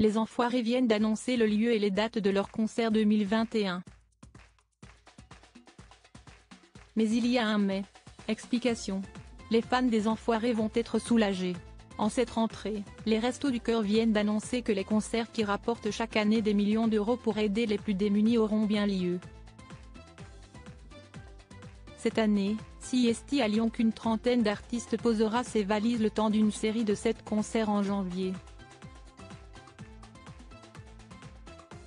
les Enfoirés viennent d'annoncer le lieu et les dates de leur concert 2021. Mais il y a un mais. Explication. Les fans des Enfoirés vont être soulagés. En cette rentrée, les Restos du Cœur viennent d'annoncer que les concerts qui rapportent chaque année des millions d'euros pour aider les plus démunis auront bien lieu. Cette année, CIST à Lyon qu'une trentaine d'artistes posera ses valises le temps d'une série de 7 concerts en janvier.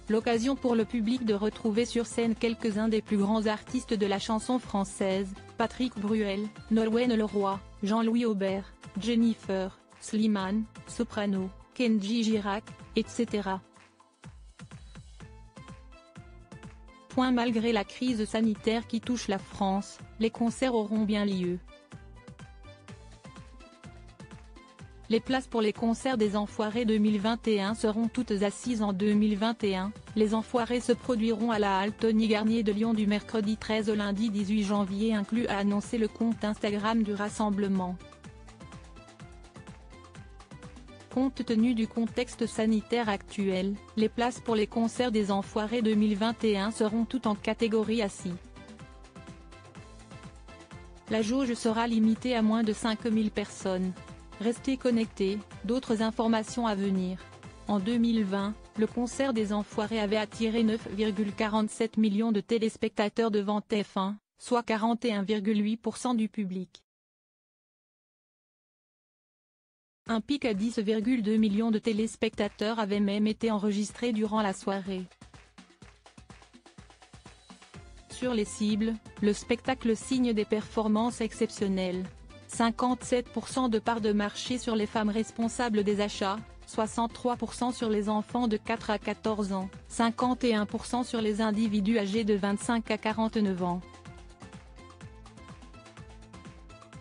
L'occasion pour le public de retrouver sur scène quelques-uns des plus grands artistes de la chanson française, Patrick Bruel, Nolwenn Leroy, Jean-Louis Aubert, Jennifer, Slimane, Soprano, Kenji Girac, etc. Malgré la crise sanitaire qui touche la France, les concerts auront bien lieu. Les places pour les concerts des Enfoirés 2021 seront toutes assises en 2021, les Enfoirés se produiront à la halle Tony Garnier de Lyon du mercredi 13 au lundi 18 janvier inclus, a annoncé le compte Instagram du rassemblement. Compte tenu du contexte sanitaire actuel, les places pour les concerts des Enfoirés 2021 seront toutes en catégorie assis. La jauge sera limitée à moins de 5000 personnes. Restez connectés, d'autres informations à venir. En 2020, le concert des Enfoirés avait attiré 9,47 millions de téléspectateurs devant TF1, soit 41,8% du public. Un pic à 10,2 millions de téléspectateurs avait même été enregistré durant la soirée. Sur les cibles, le spectacle signe des performances exceptionnelles. 57% de part de marché sur les femmes responsables des achats, 63% sur les enfants de 4 à 14 ans, 51% sur les individus âgés de 25 à 49 ans.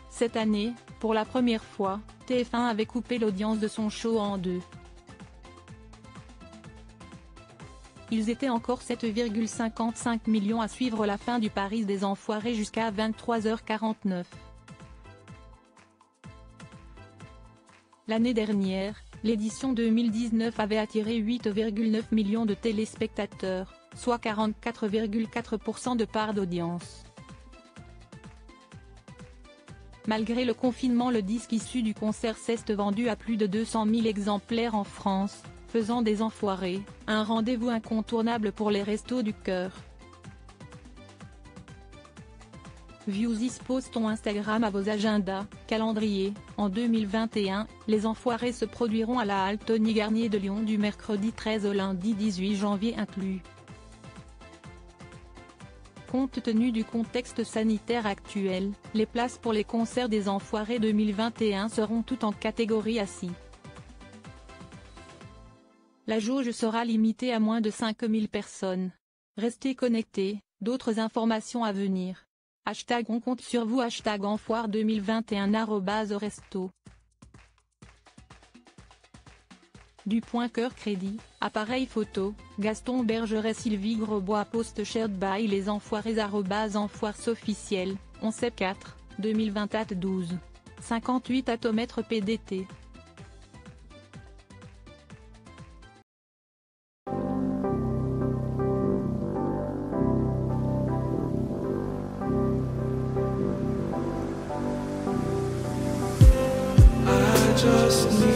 Cette année, pour la première fois, TF1 avait coupé l'audience de son show en deux. Ils étaient encore 7,55 millions à suivre la fin du Paris des Enfoirés jusqu'à 23h49. L'année dernière, l'édition 2019 avait attiré 8,9 millions de téléspectateurs, soit 44,4% de part d'audience. Malgré le confinement, le disque issu du concert s'est vendu à plus de 200 000 exemplaires en France, faisant des Enfoirés un rendez-vous incontournable pour les Restos du Cœur. View this post on Instagram à vos agendas, calendrier. En 2021, les Enfoirés se produiront à la halle Tony Garnier de Lyon du mercredi 13 au lundi 18 janvier inclus. Compte tenu du contexte sanitaire actuel, les places pour les concerts des Enfoirés 2021 seront toutes en catégorie assis. La jauge sera limitée à moins de 5000 personnes. Restez connectés, d'autres informations à venir. On compte sur vous. #Enfoire 2021 @resto. Du Point Cœur Crédit, appareil photo, Gaston Bergeret Sylvie Grosbois post shared by les Enfoirés @enfoirs officiel, 11/4, 2020 12. 58 atomètres PDT. Just need